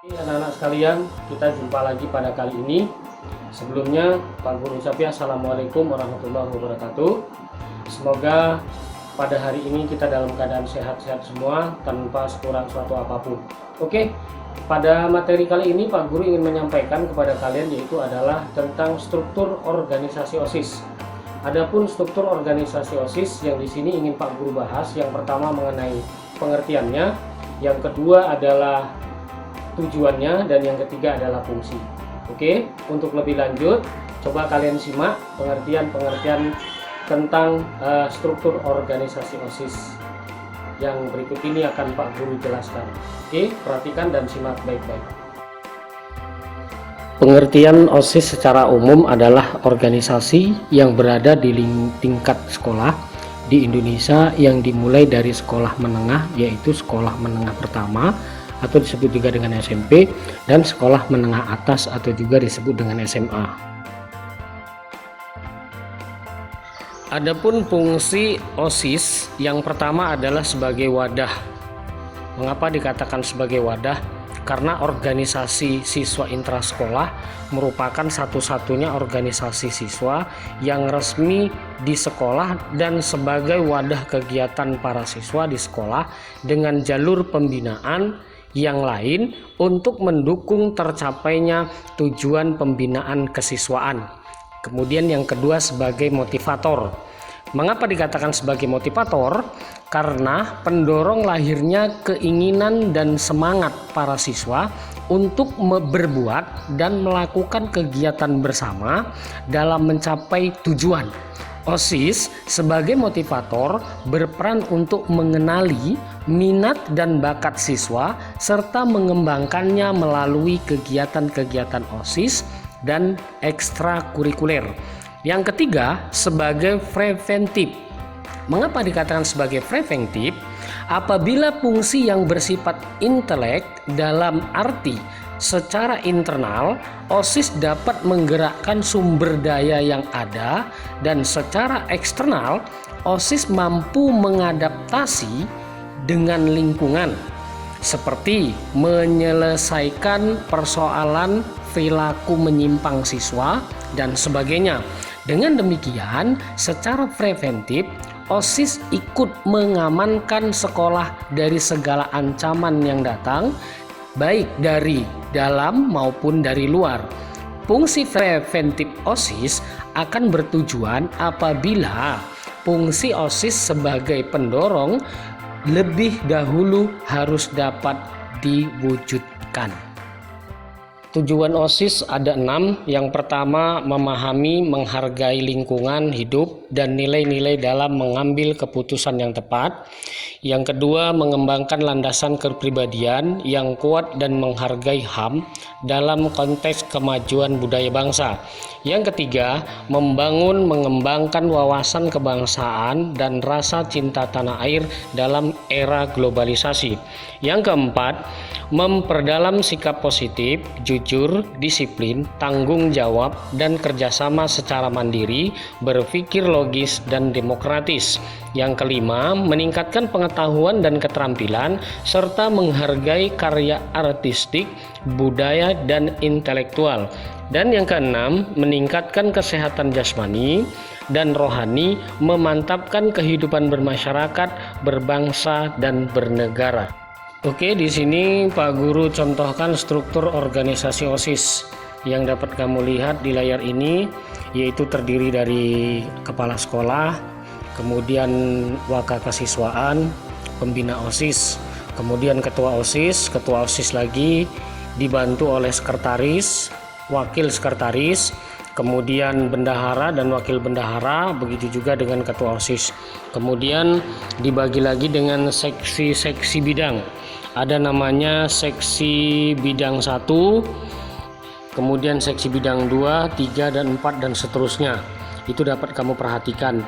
Anak-anak sekalian, kita jumpa lagi pada kali ini. Sebelumnya, Pak Guru ucapkan Assalamualaikum warahmatullahi wabarakatuh. Semoga pada hari ini kita dalam keadaan sehat-sehat semua tanpa kurang suatu apapun. Oke, pada materi kali ini Pak Guru ingin menyampaikan kepada kalian yaitu adalah tentang struktur organisasi OSIS. Adapun struktur organisasi OSIS yang di sini ingin Pak Guru bahas, yang pertama mengenai pengertiannya, yang kedua adalah tujuannya, dan yang ketiga adalah fungsi. Oke, untuk lebih lanjut coba kalian simak pengertian-pengertian tentang struktur organisasi OSIS yang berikut ini akan Pak Guru jelaskan. Oke, perhatikan dan simak baik-baik. Pengertian OSIS secara umum adalah organisasi yang berada di tingkat sekolah di Indonesia yang dimulai dari sekolah menengah, yaitu sekolah menengah pertama atau disebut juga dengan SMP, dan sekolah menengah atas atau juga disebut dengan SMA. Adapun fungsi OSIS yang pertama adalah sebagai wadah. Mengapa dikatakan sebagai wadah? Karena organisasi siswa intrasekolah merupakan satu-satunya organisasi siswa yang resmi di sekolah dan sebagai wadah kegiatan para siswa di sekolah dengan jalur pembinaan yang lain untuk mendukung tercapainya tujuan pembinaan kesiswaan. Kemudian yang kedua sebagai motivator. Mengapa dikatakan sebagai motivator? Karena pendorong lahirnya keinginan dan semangat para siswa untuk berbuat dan melakukan kegiatan bersama dalam mencapai tujuan. OSIS sebagai motivator berperan untuk mengenali minat dan bakat siswa serta mengembangkannya melalui kegiatan-kegiatan OSIS dan ekstrakurikuler. Yang ketiga sebagai preventif. Mengapa dikatakan sebagai preventif? Apabila fungsi yang bersifat intelek dalam arti secara internal, OSIS dapat menggerakkan sumber daya yang ada, dan secara eksternal, OSIS mampu mengadaptasi dengan lingkungan, seperti menyelesaikan persoalan perilaku menyimpang siswa dan sebagainya. Dengan demikian, secara preventif, OSIS ikut mengamankan sekolah dari segala ancaman yang datang, baik dari dalam maupun dari luar. Fungsi preventif OSIS akan bertujuan apabila fungsi OSIS sebagai pendorong lebih dahulu harus dapat diwujudkan. Tujuan OSIS ada 6. Yang pertama, memahami, menghargai lingkungan hidup dan nilai-nilai dalam mengambil keputusan yang tepat. Yang kedua, mengembangkan landasan kepribadian yang kuat dan menghargai HAM dalam konteks kemajuan budaya bangsa. Yang ketiga, mengembangkan wawasan kebangsaan dan rasa cinta tanah air dalam era globalisasi. Yang keempat, memperdalam sikap positif, jujur, disiplin, tanggung jawab, dan kerjasama secara mandiri, berpikir logis dan demokratis. Yang kelima, meningkatkan pengetahuan dan keterampilan serta menghargai karya artistik, budaya, dan intelektual. Dan yang keenam, meningkatkan kesehatan jasmani dan rohani, memantapkan kehidupan bermasyarakat, berbangsa, dan bernegara. Oke, di sini Pak Guru contohkan struktur organisasi OSIS yang dapat kamu lihat di layar ini, yaitu terdiri dari kepala sekolah, kemudian wakakasiswaan, pembina OSIS, kemudian ketua OSIS lagi dibantu oleh sekretaris, wakil sekretaris, kemudian bendahara dan wakil bendahara, begitu juga dengan ketua OSIS. Kemudian dibagi lagi dengan seksi-seksi bidang. Ada namanya seksi bidang 1, kemudian seksi bidang 2, 3, dan 4, dan seterusnya. Itu dapat kamu perhatikan.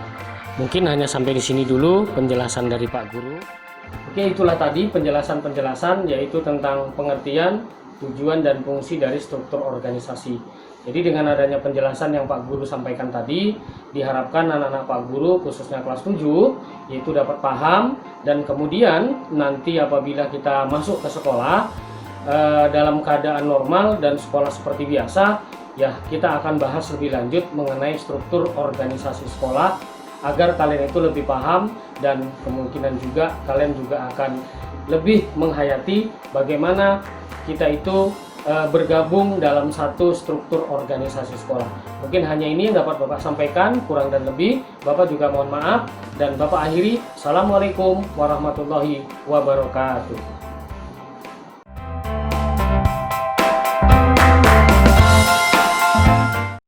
Mungkin hanya sampai di sini dulu penjelasan dari Pak Guru. Oke, itulah tadi penjelasan-penjelasan yaitu tentang pengertian, tujuan, dan fungsi dari struktur organisasi. Jadi dengan adanya penjelasan yang Pak Guru sampaikan tadi, diharapkan anak-anak Pak Guru khususnya kelas 7 yaitu dapat paham, dan kemudian nanti apabila kita masuk ke sekolah dalam keadaan normal dan sekolah seperti biasa, ya kita akan bahas lebih lanjut mengenai struktur organisasi sekolah agar kalian itu lebih paham, dan kemungkinan juga kalian juga akan lebih menghayati bagaimana kita itu bergabung dalam satu struktur organisasi sekolah. Mungkin hanya ini yang dapat Bapak sampaikan, kurang dan lebih Bapak juga mohon maaf, dan Bapak akhiri. Assalamualaikum warahmatullahi wabarakatuh.